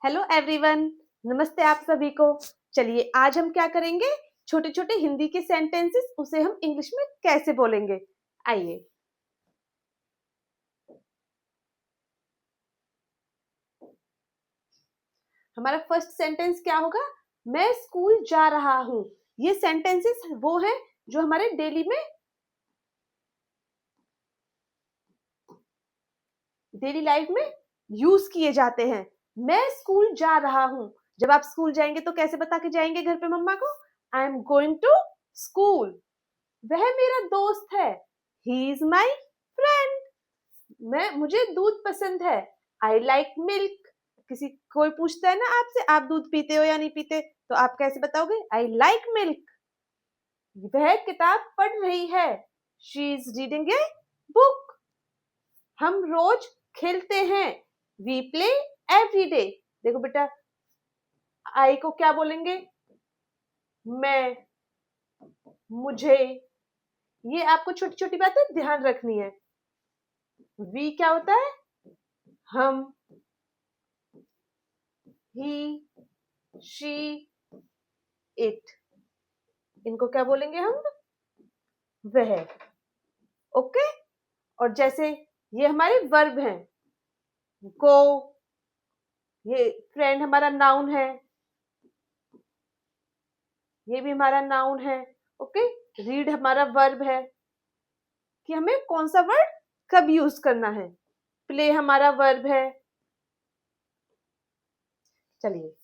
Hello everyone. नमस्ते आप सभी को। चलिए आज हम क्या करेंगे, छोटे छोटे हिंदी के सेंटेंसेस उसे हम इंग्लिश में कैसे बोलेंगे। आइए। हमारा फर्स्ट सेंटेंस क्या होगा, मैं स्कूल जा रहा हूँ। ये सेंटेंसेस वो हैं जो हमारे डेली लाइफ में यूज किए जाते हैं। मैं स्कूल जा रहा हूँ। जब आप स्कूल जाएंगे तो कैसे बता के जाएंगे घर पे मम्मा को, I am going to school. वह मेरा दोस्त है, ही इज माई फ्रेंड। मुझे दूध पसंद है, आई लाइक मिल्क। किसी कोई पूछता है ना आपसे, आप दूध पीते हो या नहीं पीते, तो आप कैसे बताओगे, आई लाइक मिल्क। वह किताब पढ़ रही है, she is reading a book. हम रोज खेलते हैं, वी प्ले एवरी डे। देखो बेटा, आई को क्या बोलेंगे, मैं, मुझे। ये आपको छोटी छोटी बातें ध्यान रखनी है। वी क्या होता है, हम, ही, शी, इट। इनको क्या बोलेंगे हम, वह। ओके। और जैसे ये हमारे वर्ब हैं, गो, ये फ्रेंड हमारा नाउन है, ये भी हमारा नाउन है। ओके। रीड हमारा वर्ब है कि हमें कौन सा वर्ड कब यूज करना है। प्ले हमारा वर्ब है। चलिए,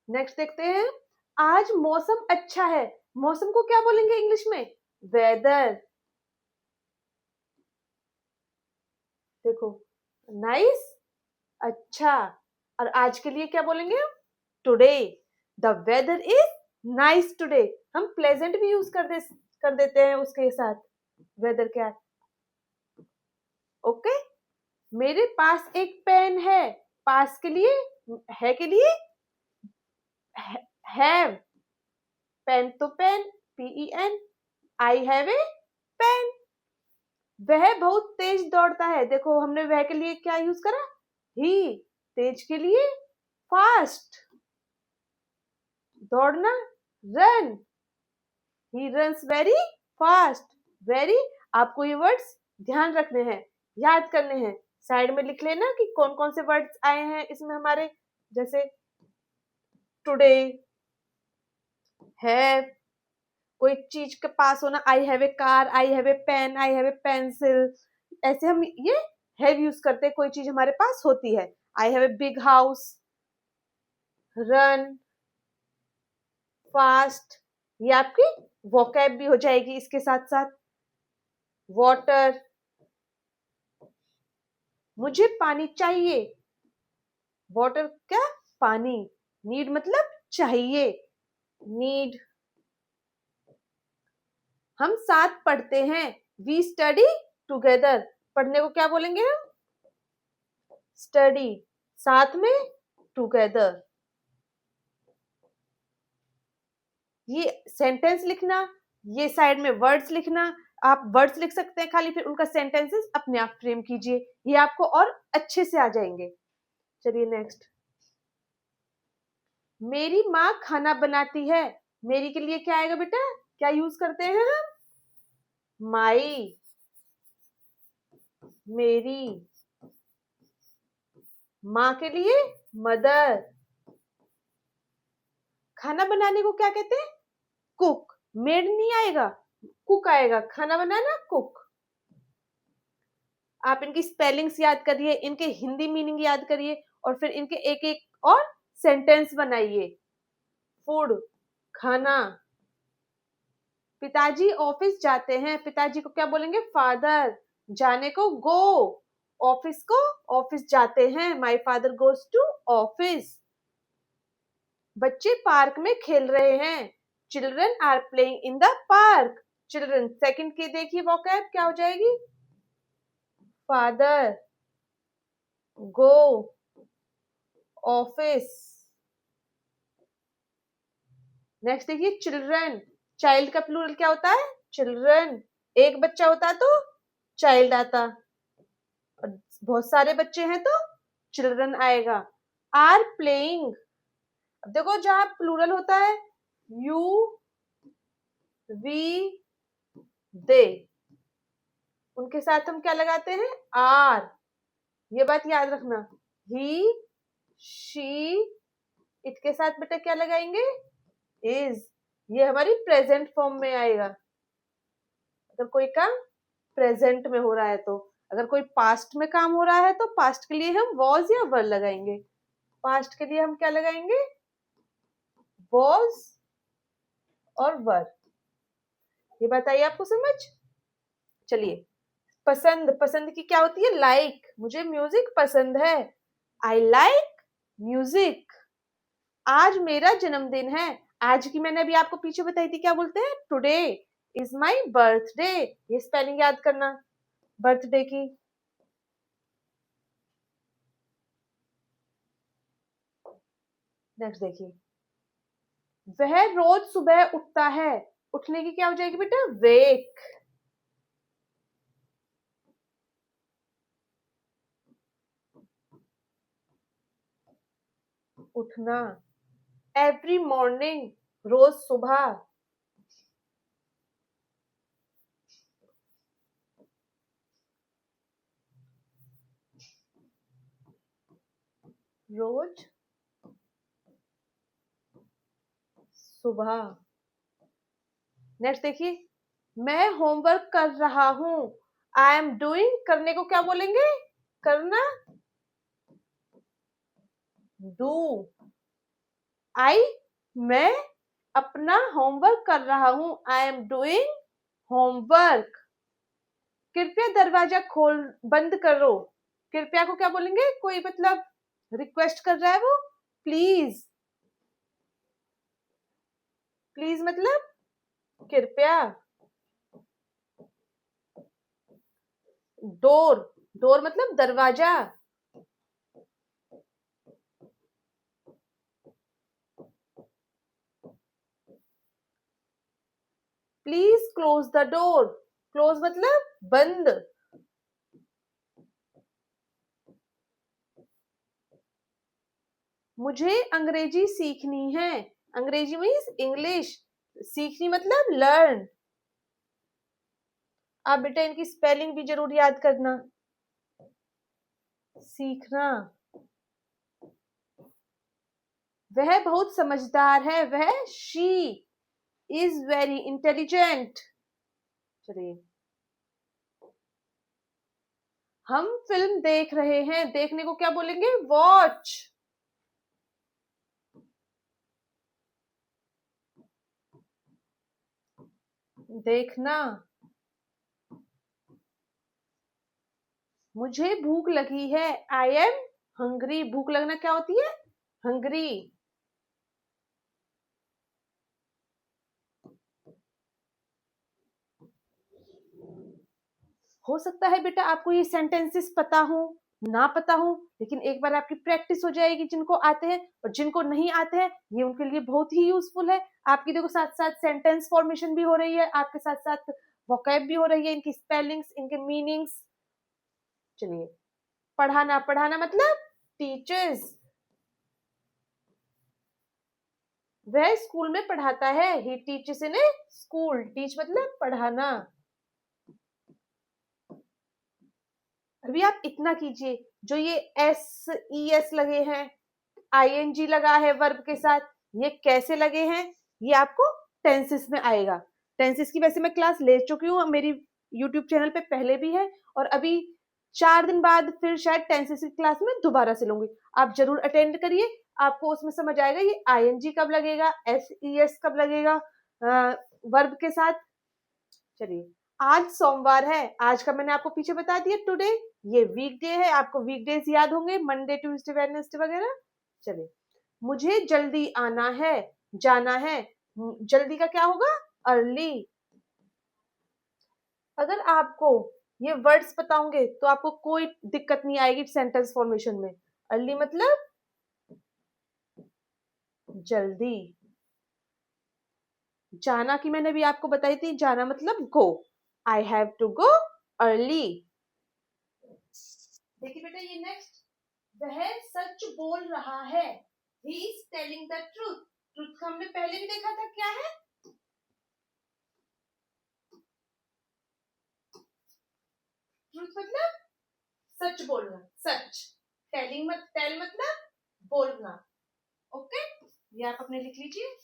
नेक्स्ट देखते हैं। आज मौसम अच्छा है। मौसम को क्या बोलेंगे इंग्लिश में, वेदर। देखो, नाइस, अच्छा। और आज के लिए क्या बोलेंगे हम, today. The weather is nice today. हम प्लेजेंट भी यूज कर देते हैं उसके साथ, वेदर क्या। ओके। मेरे पास एक पेन है, पास के लिए, है के लिए, हैव। पेन तो pen, PEN। I have a pen. वह बहुत तेज दौड़ता है। देखो, हमने वह के लिए क्या यूज करा, ही। तेज के लिए फास्ट, दौड़ना, run. He runs very fast, very. आपको ये वर्ड्स ध्यान रखने हैं, याद करने हैं। साइड में लिख लेना कि कौन कौन से वर्ड्स आए हैं इसमें हमारे, जैसे टुडे, हैव, कोई चीज के पास होना, I have a car, I have a pen, I have a pencil. ऐसे हम ये हैव यूज करते हैं, कोई चीज हमारे पास होती है। आई have a big house, run, fast. ये आपकी वोकैब भी हो जाएगी इसके साथ साथ। वाटर, मुझे पानी चाहिए। वाटर क्या, पानी। नीड मतलब चाहिए, नीड। हम साथ पढ़ते हैं, वी स्टडी टुगेदर। पढ़ने को क्या बोलेंगे हम, स्टडी। साथ में, टुगेदर। ये सेंटेंस लिखना, ये साइड में वर्ड्स लिखना। आप वर्ड्स लिख सकते हैं खाली, फिर उनका सेंटेंसेस अपने आप फ्रेम कीजिए, ये आपको और अच्छे से आ जाएंगे। चलिए नेक्स्ट। मेरी माँ खाना बनाती है। मेरी के लिए क्या आएगा बेटा, क्या यूज करते हैं हम, माई, मेरी। माँ के लिए मदर। खाना बनाने को क्या कहते हैं, कुक। मेड नहीं आएगा, कुक आएगा। खाना बनाना, कुक। आप इनकी स्पेलिंग्स याद करिए, इनके हिंदी मीनिंग याद करिए, और फिर इनके एक एक और सेंटेंस बनाइए। फूड, खाना। पिताजी ऑफिस जाते हैं, पिताजी को क्या बोलेंगे, फादर। जाने को गो, ऑफिस को ऑफिस जाते हैं, my father goes to office. बच्चे पार्क में खेल रहे हैं, children are playing in the park. Children second की देखिए वोकैब क्या हो जाएगी, फादर गो ऑफिस। नेक्स्ट देखिए चिल्ड्रन, चाइल्ड का प्लूरल क्या होता है, चिल्ड्रन। एक बच्चा होता तो चाइल्ड आता, और बहुत सारे बच्चे हैं तो चिल्ड्रन आएगा। आर प्लेइंग, अब देखो जहां प्लूरल होता है यू वी दे, उनके साथ हम क्या लगाते हैं, आर। ये बात याद रखना, ही शी, इट के साथ बेटा क्या लगाएंगे, इज। ये हमारी प्रेजेंट फॉर्म में आएगा अगर कोई काम प्रेजेंट में हो रहा है तो। अगर कोई पास्ट में काम हो रहा है तो पास्ट के लिए हम वॉज या वर लगाएंगे। पास्ट के लिए हम क्या लगाएंगे, वॉज और वर। ये बताइए आपको समझ। चलिए पसंद, पसंद की क्या होती है, लाइक। मुझे म्यूजिक पसंद है, आई लाइक म्यूजिक। आज मेरा जन्मदिन है, आज की मैंने अभी आपको पीछे बताई थी, क्या बोलते हैं, टुडे इज माई बर्थडे। ये स्पेलिंग याद करना बर्थडे की। नेक्स्ट देखिए, वह रोज सुबह उठता है, उठने की क्या हो जाएगी बेटा, वेक। उठना, एवरी मॉर्निंग, रोज सुबह। रोज सुबह। नेक्स्ट देखिए, मैं होमवर्क कर रहा हूं, आई एम डूइंग, करने को क्या बोलेंगे, करना, डू। आई, मैं अपना होमवर्क कर रहा हूं, आई एम डूइंग होमवर्क। कृपया दरवाजा खोल, बंद करो। कृपया को क्या बोलेंगे, कोई मतलब रिक्वेस्ट कर रहा है वो, प्लीज। प्लीज मतलब कृपया। डोर, डोर मतलब दरवाजा। Please close the door, close मतलब बंद। मुझे अंग्रेजी सीखनी है, अंग्रेजी मीन्स इंग्लिश, सीखनी मतलब लर्न। आप बेटा इनकी स्पेलिंग भी जरूर याद करना। सीखना, वह बहुत समझदार है, वह शी इज वेरी इंटेलिजेंट। चलिए, हम फिल्म देख रहे हैं, देखने को क्या बोलेंगे, वॉच। देखना, मुझे भूख लगी है, आई एम हंग्री। भूख लगना क्या होती है, हंग्री। हो सकता है बेटा आपको ये सेंटेंसेस पता हो, ना पता हो, लेकिन एक बार आपकी प्रैक्टिस हो जाएगी, जिनको आते हैं और जिनको नहीं आते हैं ये उनके लिए बहुत ही यूजफुल है। आपकी देखो साथ साथ सेंटेंस फॉर्मेशन भी हो रही है, आपके साथ साथ वोकैब भी हो रही है, इनकी स्पेलिंग्स, इनके मीनिंग्स। चलिए, पढ़ाना, पढ़ाना मतलब टीचर्स। वह स्कूल में पढ़ाता है, he teachers in a school. Teach मतलब पढ़ाना। अभी आप इतना कीजिए, जो ये एस ई एस लगे हैं, आईएनजी लगा है वर्ब के साथ, ये कैसे लगे हैं, ये आपको टेंसेस में आएगा। टेंसेस की वैसे मैं क्लास ले चुकी हूँ, मेरी यूट्यूब चैनल पे पहले भी है, और अभी 4 दिन बाद फिर शायद टेंसेस की क्लास में दोबारा से लूंगी। आप जरूर अटेंड करिए, आपको उसमें समझ आएगा ये आईएनजी कब लगेगा, एस ई एस कब लगेगा वर्ब के साथ। चलिए, आज सोमवार है, आज का मैंने आपको पीछे बता दिया टुडे, ये वीकडे है, आपको वीकडेज याद होंगे, मंडे ट्यूसडे वेडनेसडे वगैरह। चलिए, मुझे जल्दी आना है, जाना है, जल्दी का क्या होगा? अर्ली। अगर आपको ये वर्ड्स पता होंगे तो आपको कोई दिक्कत नहीं आएगी सेंटेंस फॉर्मेशन में। अर्ली मतलब जल्दी। जाना की मैंने भी आपको बताई थी, जाना मतलब go. I have to go early. देखिए बेटा ये नेक्स्ट, वह सच बोल रहा है, he is telling the truth. Truth हमने पहले भी देखा था, क्या है? ट्रूथ मतलब सच बोलना, सच। टेल मतलब बोलना। ओके, ये आप अपने लिख लीजिए।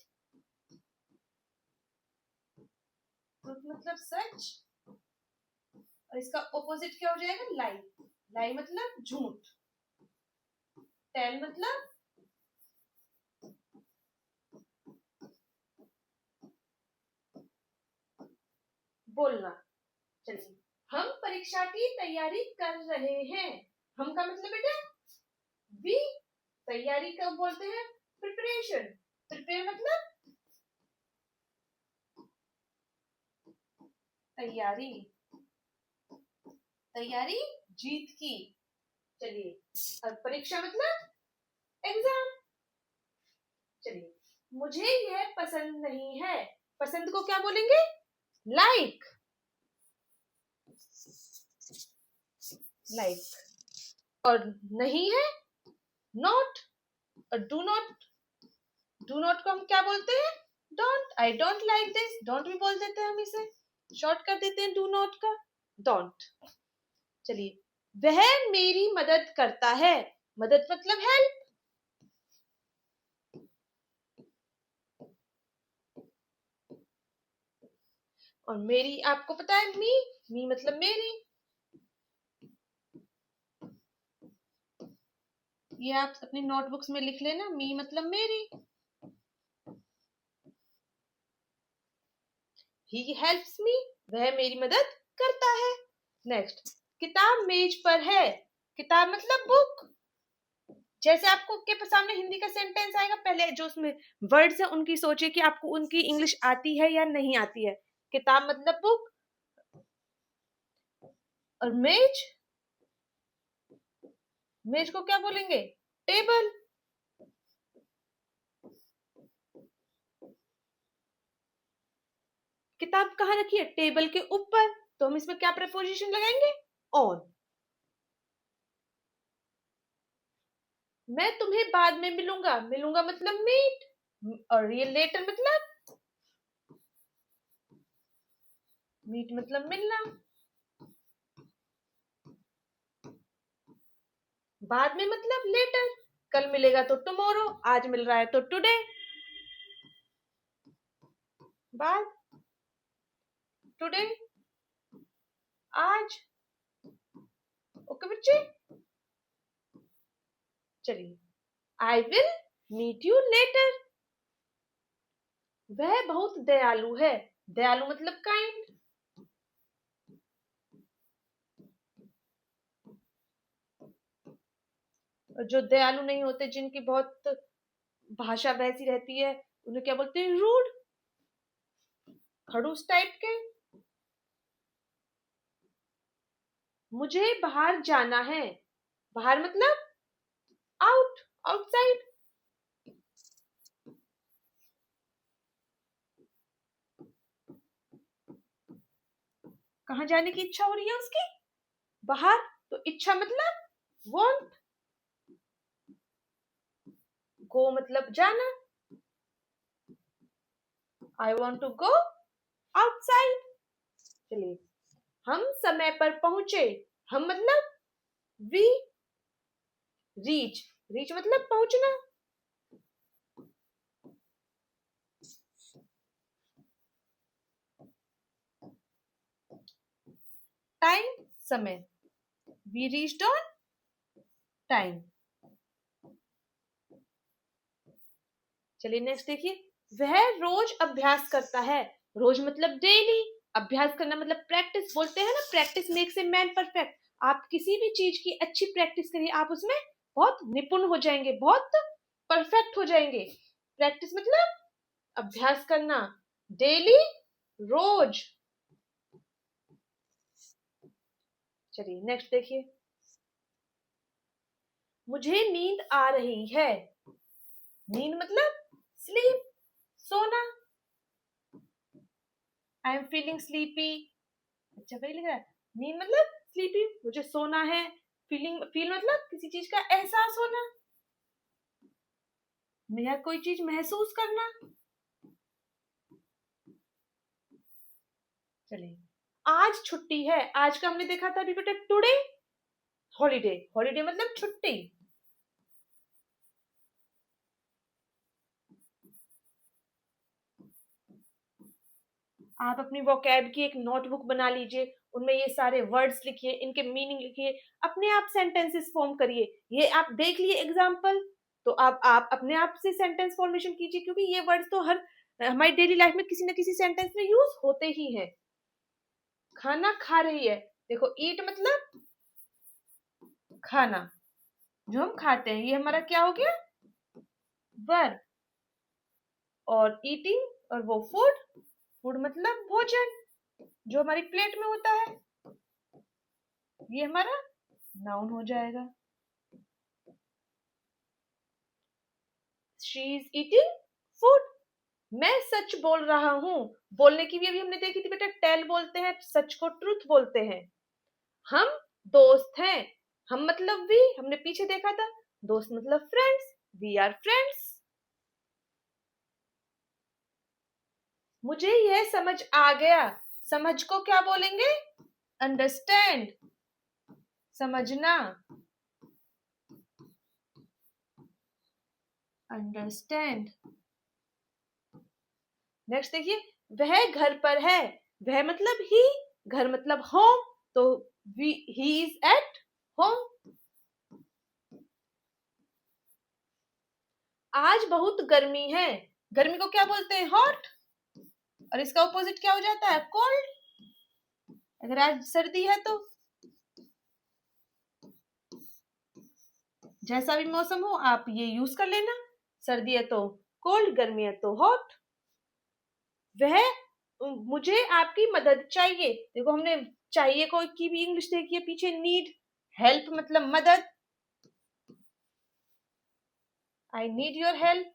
ट्रूथ मतलब सच, और इसका ऑपोजिट क्या हो जाएगा? लाई। लाई मतलब झूठ। टेल मतलब बोलना। चलिए, हम परीक्षा की तैयारी कर रहे हैं। हम का मतलब बेटा वी। तैयारी कब बोलते हैं? प्रिपरेशन। प्रिपेयर मतलब तैयारी। तैयारी जीत की। चलिए, और परीक्षा मतलब एग्जाम। चलिए, मुझे यह पसंद नहीं है। पसंद को क्या बोलेंगे? लाइक। लाइक। और नहीं है नॉट। और डू नॉट को हम क्या बोलते हैं? Don't. I don't like this, don't भी बोल देते हैं हम इसे, शॉर्ट कर देते हैं डू नॉट का, डोंट। चलिए, वह मेरी मदद करता है। मदद मतलब हेल्प। और मेरी आपको पता है मी मतलब मेरी। ये आप अपनी नोटबुक्स में लिख लेना, मी मतलब मेरी। ही हेल्प्स मी, वह मेरी मदद करता है। नेक्स्ट, किताब मेज पर है। किताब मतलब बुक। जैसे आपको के सामने हिंदी का सेंटेंस आएगा, पहले जो उसमें वर्ड्स है उनकी सोचिए कि आपको उनकी इंग्लिश आती है या नहीं आती है। किताब मतलब बुक। और मेज, मेज को क्या बोलेंगे? टेबल। किताब कहाँ रखी है? टेबल के ऊपर, तो हम इसमें क्या प्रेपोजिशन लगाएंगे? ऑन। मैं तुम्हें बाद में मिलूंगा। मिलूंगा मतलब मीट। और ये लेटर मतलब मीट मतलब मिलना। बाद में मतलब लेटर। कल मिलेगा तो टुमारो, आज मिल रहा है तो टुडे। बाद, टुडे, आज। ओके बच्चे, चलिए, I will meet you later. वह बहुत दयालु है। दयालु मतलब काइंड। और जो दयालु नहीं होते, जिनकी बहुत भाषा वैसी रहती है, उन्हें क्या बोलते हैं? रूड, खड़ूस टाइप के। मुझे बाहर जाना है। बाहर मतलब आउट, आउटसाइड। कहाँ जाने की इच्छा हो रही है उसकी? बाहर। तो इच्छा मतलब वांट। गो मतलब जाना। I want to go outside. चलिए, हम समय पर पहुंचे। हम मतलब वी। रीच, रीच मतलब पहुंचना। टाइम समय, वी रीच्ड ऑन टाइम। चलिए नेक्स्ट देखिए, वह रोज अभ्यास करता है। रोज मतलब डेली। अभ्यास करना मतलब प्रैक्टिस, बोलते हैं ना practice makes a man perfect. आप किसी भी चीज की अच्छी प्रैक्टिस करिए, आप उसमें बहुत निपुण हो जाएंगे, बहुत परफेक्ट हो जाएंगे। प्रैक्टिस मतलब अभ्यास करना, डेली, रोज। चलिए नेक्स्ट देखिए, मुझे नींद आ रही है। नींद मतलब स्लीप, सोना। I am feeling sleepy. अच्छा वही लिख रहा है, नींद मतलब स्लीपी, मुझे सोना है। फील मतलब किसी चीज का एहसास होना, या कोई चीज महसूस करना। चलिए, आज छुट्टी है। आज का हमने देखा था अभी बेटा, टुडे हॉलीडे। हॉलीडे मतलब छुट्टी। आप अपनी वोकैब की एक नोटबुक बना लीजिए, उनमें ये सारे वर्ड्स लिखिए, इनके मीनिंग लिखिए, अपने आप सेंटेंसेस फॉर्म करिए। ये आप देख लिए एग्जाम्पल, तो आप अपने आप से सेंटेंस फॉर्मेशन कीजिए, क्योंकि ये वर्ड्स तो हर हमारी डेली लाइफ में किसी ना किसी सेंटेंस में यूज होते ही हैं। खाना खा रही है, देखो ईट मतलब खाना, जो हम खाते हैं, ये हमारा क्या हो गया, वर्ब। और ईटिंग और वो फूड, फूड मतलब भोजन जो हमारी प्लेट में होता है, ये हमारा नाउन हो जाएगा। She is eating food. मैं सच बोल रहा हूं। बोलने की भी अभी हमने देखी थी बेटा, टेल बोलते हैं, सच को ट्रुथ बोलते हैं। हम दोस्त हैं। हम मतलब वी, हमने पीछे देखा था, दोस्त मतलब फ्रेंड्स, वी आर फ्रेंड्स। मुझे यह समझ आ गया। समझ को क्या बोलेंगे, अंडरस्टैंड, समझना, अंडरस्टैंड। नेक्स्ट देखिए, वह घर पर है। वह मतलब ही, घर मतलब होम, तो ही इज एट होम। आज बहुत गर्मी है। गर्मी को क्या बोलते हैं, हॉट। और इसका ऑपोजिट क्या हो जाता है, कोल्ड। अगर आज सर्दी है तो जैसा भी मौसम हो आप ये यूज कर लेना। सर्दी है तो कोल्ड, गर्मी है तो हॉट। वह, मुझे आपकी मदद चाहिए। देखो हमने चाहिए को की भी इंग्लिश देखी है पीछे, नीड। हेल्प मतलब मदद, आई नीड योर हेल्प।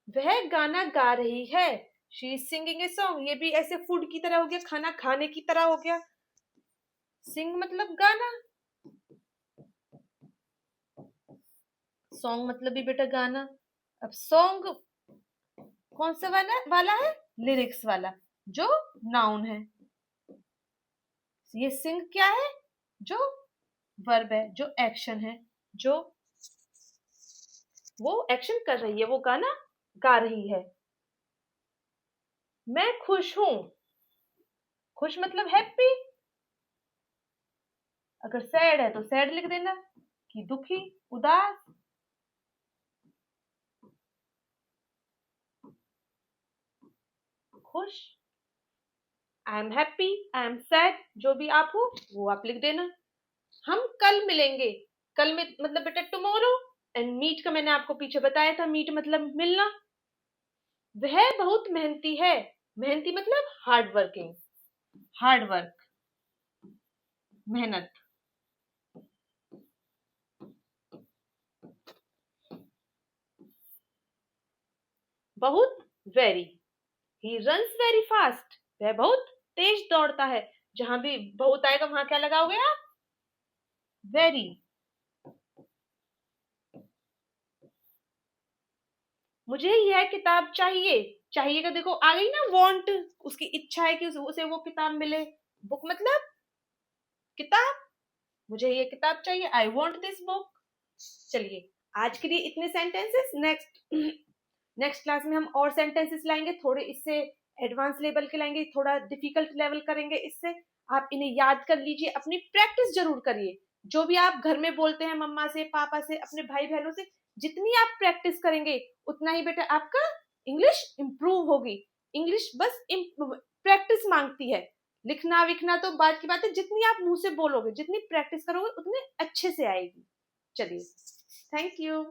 वह गाना गा रही है। She is singing a song. ये भी ऐसे फूड की तरह हो गया, खाना खाने की तरह हो गया। सिंग मतलब गाना, सॉन्ग मतलब भी बेटा गाना। अब सॉन्ग कौन सा वाला है, लिरिक्स वाला, जो नाउन है। ये सिंग क्या है, जो वर्ब है, जो एक्शन है, जो वो एक्शन कर रही है, वो गाना गा रही है। मैं खुश हूं। खुश मतलब हैप्पी। अगर सैड है तो सैड लिख देना, कि दुखी, उदास। खुश, I am happy, I am sad, जो भी आप हो वो आप लिख देना। हम कल मिलेंगे। कल में मतलब बेटा टुमारो। एंड मीट का मैंने आपको पीछे बताया था, मीट मतलब मिलना। वह बहुत मेहनती है। मेहनती मतलब हार्ड वर्किंग, हार्ड वर्क, मेहनत। बहुत, very. He runs very fast. वह बहुत तेज दौड़ता है। जहां भी बहुत आएगा वहां क्या लगाओगे आप, वेरी। मुझे यह किताब चाहिए। चाहिए का देखो आ गई ना, वांट, उसकी इच्छा है कि उसे वो किताब मिले। बुक मतलब किताब, मुझे ये किताब चाहिए, आई वॉन्ट दिस बुक। चलिए, आज के लिए इतने सेंटेंसेस। नेक्स्ट नेक्स्ट क्लास में हम और सेंटेंसेस लाएंगे, थोड़े इससे एडवांस लेवल के लाएंगे, थोड़ा डिफिकल्ट लेवल करेंगे इससे। आप इन्हें याद कर लीजिए, अपनी प्रैक्टिस जरूर करिए। जो भी आप घर में बोलते हैं मम्मा से, पापा से, अपने भाई बहनों से, जितनी आप प्रैक्टिस करेंगे उतना ही बेटा आपका इंग्लिश इंप्रूव होगी। इंग्लिश बस प्रैक्टिस मांगती है, लिखना विखना तो बात की बात है, जितनी आप मुंह से बोलोगे, जितनी प्रैक्टिस करोगे, उतने अच्छे से आएगी। चलिए, थैंक यू।